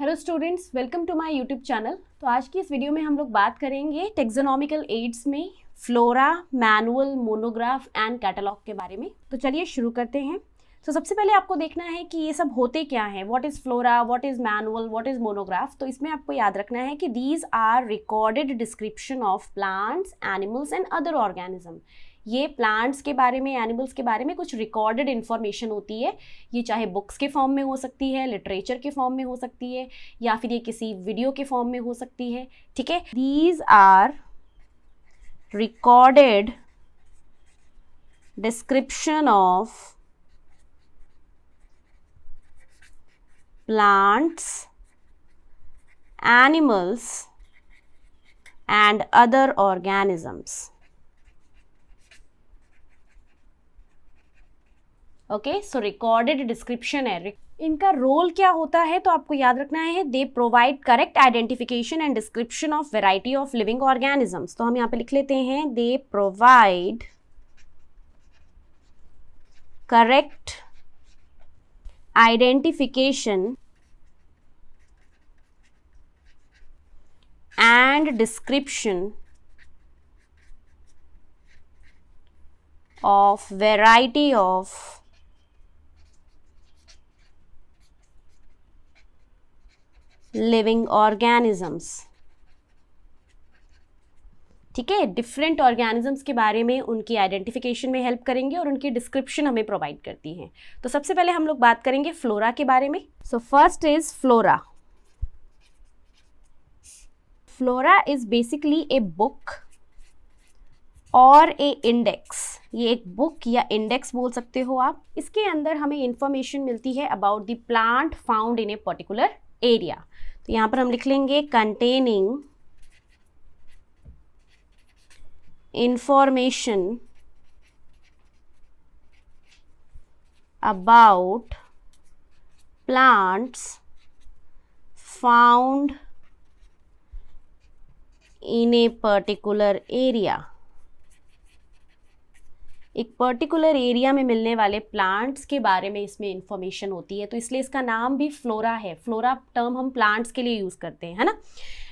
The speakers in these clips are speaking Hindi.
Hello students, welcome to my YouTube channel. तो आज की इस वीडियो में हम लोग बात करेंगे टेक्सोनॉमिकल एड्स में flora, manual, monograph and catalogue के बारे में। तो चलिए शुरू करते हैं। तो सबसे पहले आपको देखना है कि ये सब होते क्या हैं। What is flora, what is manual, what is monograph. तो इसमें आपको याद रखना है कि these are recorded description of plants, animals and other organism. ये प्लांट्स के बारे में, एनिमल्स के बारे में कुछ रिकॉर्डेड इन्फॉर्मेशन होती है। ये चाहे बुक्स के फॉर्म में हो सकती है, लिटरेचर के फॉर्म में हो सकती है, या फिर ये किसी वीडियो के फॉर्म में हो सकती है। ठीक है, these are recorded description of plants, animals and other organisms. Okay, so recorded description है। इनका रोल क्या होता है तो आपको याद रखना है, they provide correct identification and description of variety of living organisms. तो हम यहाँ पे लिख लेते हैं, they provide correct identification and description of variety of living organisms। ठीक है, डिफरेंट ऑर्गेनिजम्स के बारे में उनकी आइडेंटिफिकेशन में हेल्प करेंगे और उनकी डिस्क्रिप्शन हमें प्रोवाइड करती हैं। तो सबसे पहले हम लोग बात करेंगे फ्लोरा के बारे में। So first is flora. Flora is basically a book और ए इंडेक्स। ये एक बुक या इंडेक्स बोल सकते हो आप। इसके अंदर हमें इंफॉर्मेशन मिलती है about the plant found in A particular area. तो यहाँ पर हम लिख लेंगे containing information about plants found in a particular area। एक पर्टिकुलर एरिया में मिलने वाले प्लांट्स के बारे में इसमें इंफॉर्मेशन होती है, तो इसलिए इसका नाम भी फ्लोरा है। फ्लोरा टर्म हम प्लांट्स के लिए यूज़ करते हैं, है ना।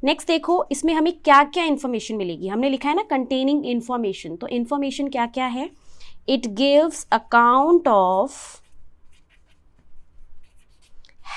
नेक्स्ट देखो, इसमें हमें क्या क्या इन्फॉर्मेशन मिलेगी। हमने लिखा है ना कंटेनिंग इन्फॉर्मेशन, तो इन्फॉर्मेशन क्या क्या है। It gives account of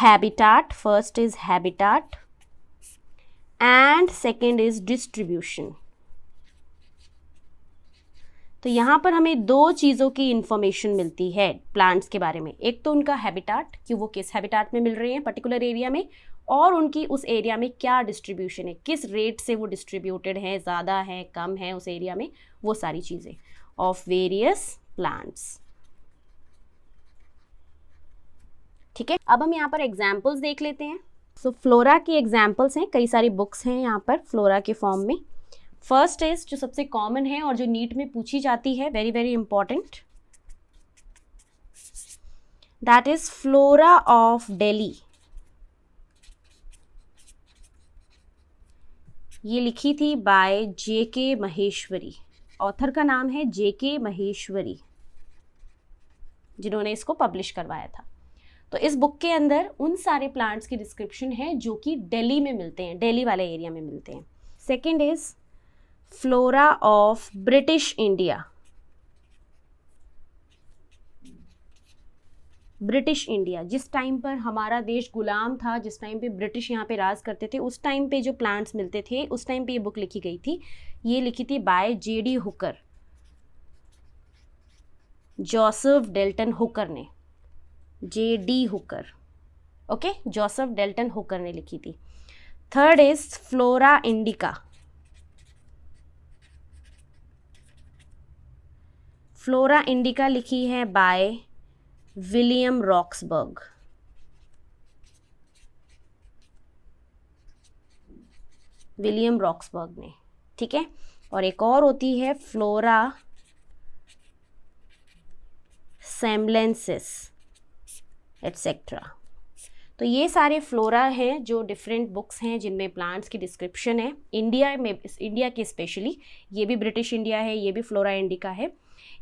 habitat, first is habitat and second is distribution. तो यहाँ पर हमें दो चीज़ों की इंफॉर्मेशन मिलती है प्लांट्स के बारे में। एक तो उनका हैबिटाट, कि वो किस हैबिटाट में मिल रहे हैं पर्टिकुलर एरिया में, और उनकी उस एरिया में क्या डिस्ट्रीब्यूशन है, किस रेट से वो डिस्ट्रीब्यूटेड है, ज़्यादा है, कम है उस एरिया में, वो सारी चीज़ें ऑफ वेरियस प्लांट्स। ठीक है, अब हम यहाँ पर एग्जाम्पल्स देख लेते हैं। सो फ्लोरा की एग्जाम्पल्स हैं, कई सारी बुक्स हैं यहाँ पर फ्लोरा के फॉर्म में। फर्स्ट इज जो सबसे कॉमन है और जो नीट में पूछी जाती है, very very important, that is flora of Delhi. ये लिखी थी बाय J.K. महेश्वरी। ऑथर का नाम है J.K. महेश्वरी, जिन्होंने इसको पब्लिश करवाया था। तो इस बुक के अंदर उन सारे प्लांट्स की डिस्क्रिप्शन है जो कि दिल्ली में मिलते हैं, दिल्ली वाले एरिया में मिलते हैं। Second is flora of British India. British India, जिस टाइम पर हमारा देश गुलाम था, जिस टाइम पे ब्रिटिश यहाँ पे राज करते थे, उस टाइम पे जो प्लांट्स मिलते थे, उस टाइम पे ये बुक लिखी गई थी। ये लिखी थी by J.D. Hooker, Joseph Dalton Hooker ने, J.D. Hooker. Okay, Joseph Dalton Hooker ने लिखी थी। Third is Flora Indica. Flora Indica लिखी है by William Roxburgh. William Roxburgh ने, ठीक है। और एक और होती है फ्लोरा सेम्बलेंसिस एटसेट्रा। तो ये सारे फ्लोरा हैं जो डिफरेंट बुक्स हैं जिनमें प्लांट्स की डिस्क्रिप्शन है। इंडिया में, इंडिया के स्पेशली, ये भी ब्रिटिश इंडिया है, ये भी फ्लोरा इंडिका है।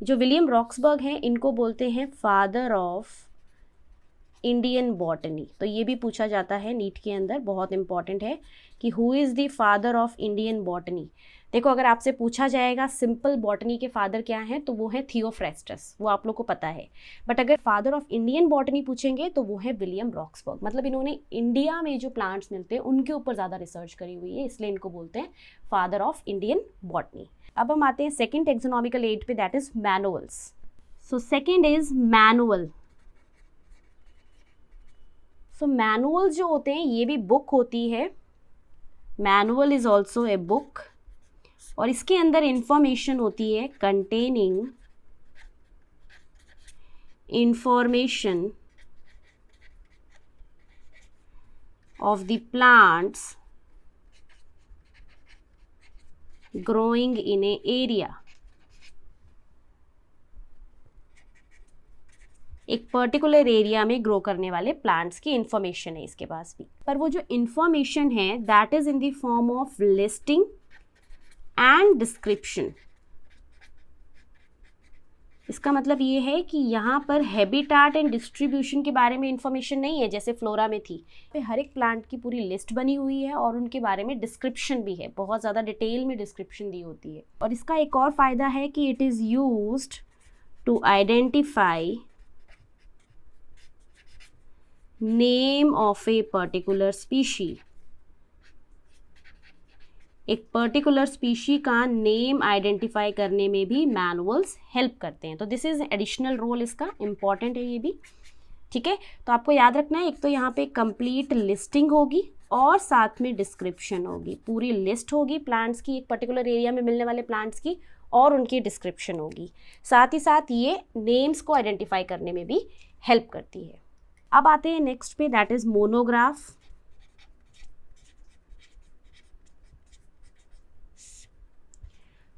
जो विलियम रॉक्सबर्ग हैं, इनको बोलते हैं फादर ऑफ इंडियन बॉटनी, तो ये भी पूछा जाता है नीट के अंदर, बहुत इंपॉर्टेंट है कि who is the father of Indian botany. देखो अगर आपसे पूछा जाएगा सिंपल बॉटनी के फादर क्या हैं, तो वो है थियोफ्रेस्टस, वो आप लोग को पता है। बट अगर फादर ऑफ इंडियन बॉटनी पूछेंगे तो वो है विलियम रॉक्सबर्ग। मतलब इन्होंने इंडिया में जो प्लांट्स मिलते हैं उनके ऊपर ज़्यादा रिसर्च करी हुई है, इसलिए इनको बोलते हैं फादर ऑफ इंडियन बॉटनी। अब हम आते हैं सेकेंड टेक्सोनॉमिकल एड पे, that is manuals. So second is manual. So manuals जो होते हैं ये भी बुक होती है, manual is also a book, और इसके अंदर इंफॉर्मेशन होती है containing information of the plants growing in A area. एक पर्टिकुलर एरिया में ग्रो करने वाले प्लांट्स की इंफॉर्मेशन है इसके पास भी, पर वो जो इंफॉर्मेशन है that is in the form of listing and description. इसका मतलब ये है कि यहाँ पर हैबिटाट एंड डिस्ट्रीब्यूशन के बारे में इंफॉर्मेशन नहीं है जैसे फ्लोरा में थी। पे हर एक प्लांट की पूरी लिस्ट बनी हुई है और उनके बारे में डिस्क्रिप्शन भी है, बहुत ज़्यादा डिटेल में डिस्क्रिप्शन दी होती है। और इसका एक और फायदा है कि it is used to identify name of a particular species. एक पर्टिकुलर स्पीशी का नेम आइडेंटिफाई करने में भी मैनुअल्स हेल्प करते हैं। तो दिस इज एडिशनल रोल, इसका इम्पॉर्टेंट है ये भी, ठीक है। तो आपको याद रखना है, एक तो यहाँ पे कंप्लीट लिस्टिंग होगी और साथ में डिस्क्रिप्शन होगी, पूरी लिस्ट होगी प्लांट्स की, एक पर्टिकुलर एरिया में मिलने वाले प्लांट्स की, और उनकी डिस्क्रिप्शन होगी। साथ ही साथ ये नेम्स को आइडेंटिफाई करने में भी हेल्प करती है। अब आते हैं नेक्स्ट पे, that is monograph.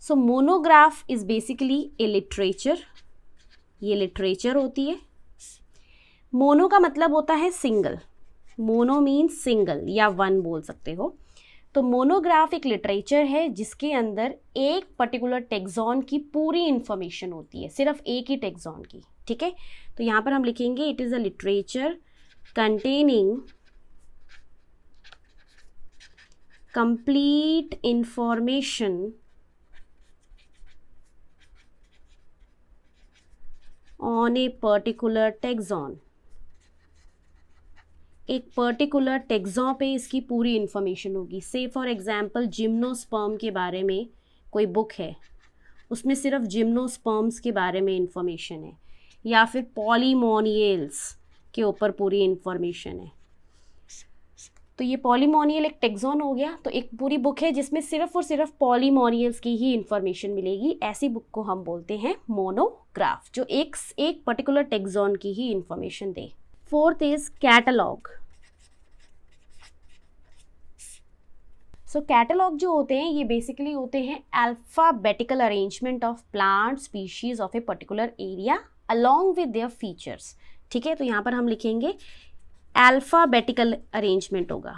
So monograph is basically A literature, ये लिटरेचर होती है। मोनो का मतलब होता है सिंगल, मोनो मीन्स सिंगल या वन बोल सकते हो। तो मोनोग्राफ एक लिटरेचर है जिसके अंदर एक पर्टिकुलर टेक्सॉन की पूरी इंफॉर्मेशन होती है, सिर्फ एक ही टेक्सॉन की, ठीक है। तो यहाँ पर हम लिखेंगे it is a literature containing complete information on a particular tax on. एक पर्टिकुलर टेक्सॉन पे इसकी पूरी इंफॉर्मेशन होगी। से फॉर एग्जांपल जिम्नोस्पर्म के बारे में कोई बुक है, उसमें सिर्फ जिम्नोस्पर्म्स के बारे में इंफॉर्मेशन है, या फिर पॉलीमोनियल्स के ऊपर पूरी इंफॉर्मेशन है। तो ये पॉलीमोनियल एक टेक्सॉन हो गया, तो एक पूरी बुक है जिसमें सिर्फ और सिर्फ पॉलीमोनियल्स की ही इंफॉर्मेशन मिलेगी। ऐसी बुक को हम बोलते हैं मोनोग्राफ, जो एक पर्टिकुलर टेक्सॉन की ही इंफॉर्मेशन दे। Fourth is catalogue. So catalogue जो होते हैं ये बेसिकली होते हैं alphabetical arrangement of plant species of a particular area along with their features, ठीक है। तो यहाँ पर हम लिखेंगे अल्फाबेटिकल अरेंजमेंट होगा,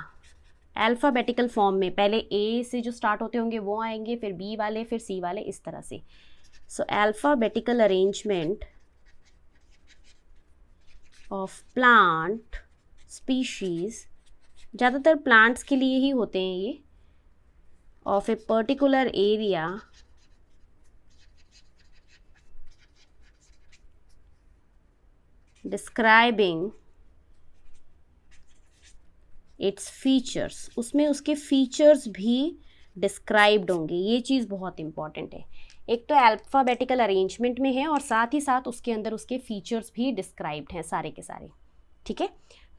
अल्फाबेटिकल फॉर्म में, पहले ए से जो स्टार्ट होते होंगे वो आएंगे, फिर बी वाले, फिर सी वाले, इस तरह से। So alphabetical arrangement of plant species, ज़्यादातर प्लांट्स के लिए ही होते हैं ये, of a particular area describing its features, उसमें उसके फीचर्स भी डिस्क्राइब्ड होंगे। ये चीज़ बहुत इंपॉर्टेंट है, एक तो अल्फ़ाबेटिकल अरेंजमेंट में है और साथ ही साथ उसके अंदर उसके फीचर्स भी डिस्क्राइब्ड हैं सारे के सारे, ठीक है।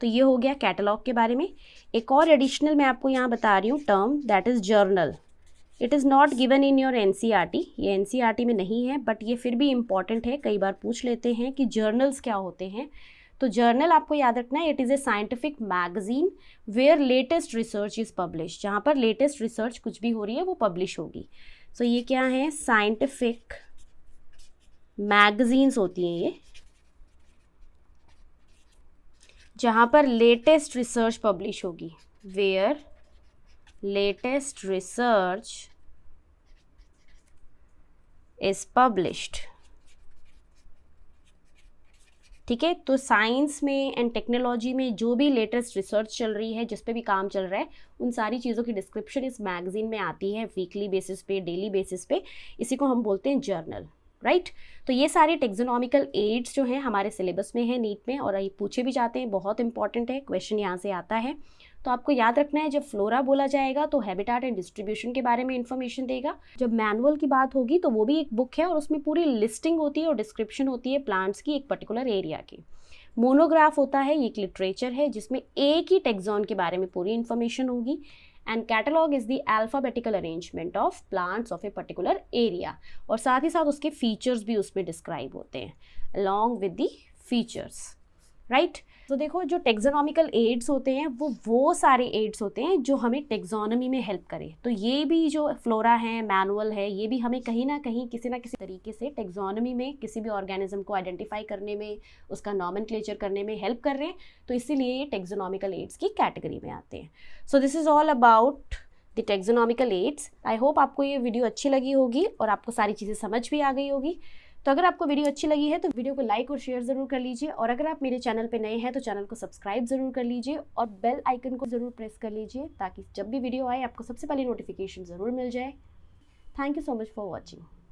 तो ये हो गया कैटलॉग के बारे में। एक और एडिशनल मैं आपको यहाँ बता रही हूँ term, that is journal. It is not given in your NCERT, ये एनसीईआरटी में नहीं है, बट ये फिर भी इम्पॉर्टेंट है, कई बार पूछ लेते हैं कि जर्नल्स क्या होते हैं। तो जर्नल आपको याद रखना है, it is a scientific magazine where latest research is publish, जहाँ पर लेटेस्ट रिसर्च कुछ भी हो रही है वो पब्लिश होगी। सो ये क्या है, साइंटिफिक मैगजीन्स होती हैं ये, जहाँ पर लेटेस्ट रिसर्च पब्लिश होगी, where latest research is published, ठीक है। तो साइंस में एंड टेक्नोलॉजी में जो भी लेटेस्ट रिसर्च चल रही है, जिस पे भी काम चल रहा है, उन सारी चीज़ों की डिस्क्रिप्शन इस मैगजीन में आती है वीकली बेसिस पे, डेली बेसिस पे। इसी को हम बोलते हैं जर्नल, राइट। तो ये सारे टेक्सोनॉमिकल एड्स जो हैं हमारे सिलेबस में है नीट में, और ये पूछे भी जाते हैं, बहुत इंपॉर्टेंट है, क्वेश्चन यहाँ से आता है। तो आपको याद रखना है, जब फ्लोरा बोला जाएगा तो हैबिटाट एंड डिस्ट्रीब्यूशन के बारे में इंफॉर्मेशन देगा। जब मैनुअल की बात होगी तो वो भी एक बुक है और उसमें पूरी लिस्टिंग होती है और डिस्क्रिप्शन होती है प्लांट्स की एक पर्टिकुलर एरिया की। मोनोग्राफ होता है, ये एक लिटरेचर है जिसमें एक ही टेक्सॉन के बारे में पूरी इंफॉर्मेशन होगी। And catalogue is the alphabetical arrangement of plants of a particular area, और साथ ही साथ उसके फीचर्स भी उसमें डिस्क्राइब होते हैं along with the features, right. तो देखो, जो टेक्सोनॉमिकल एड्स होते हैं वो सारे एड्स होते हैं जो हमें टेक्सोनॉमी में हेल्प करें। तो ये भी जो फ्लोरा है, मैनुअल है, ये भी हमें कहीं ना कहीं किसी ना किसी तरीके से टेक्सोनॉमी में किसी भी ऑर्गेनिज्म को आइडेंटिफाई करने में, उसका नॉमेनक्लेचर करने में हेल्प कर रहे हैं। तो इसीलिए ये टेक्सोनॉमिकल एड्स की कैटेगरी में आते हैं। So this is all about the taxonomical aids. I hope आपको ये वीडियो अच्छी लगी होगी और आपको सारी चीज़ें समझ भी आ गई होगी। तो अगर आपको वीडियो अच्छी लगी है तो वीडियो को लाइक और शेयर ज़रूर कर लीजिए, और अगर आप मेरे चैनल पे नए हैं तो चैनल को सब्सक्राइब ज़रूर कर लीजिए और बेल आइकन को ज़रूर प्रेस कर लीजिए, ताकि जब भी वीडियो आए आपको सबसे पहले नोटिफिकेशन ज़रूर मिल जाए। Thank you so much for watching.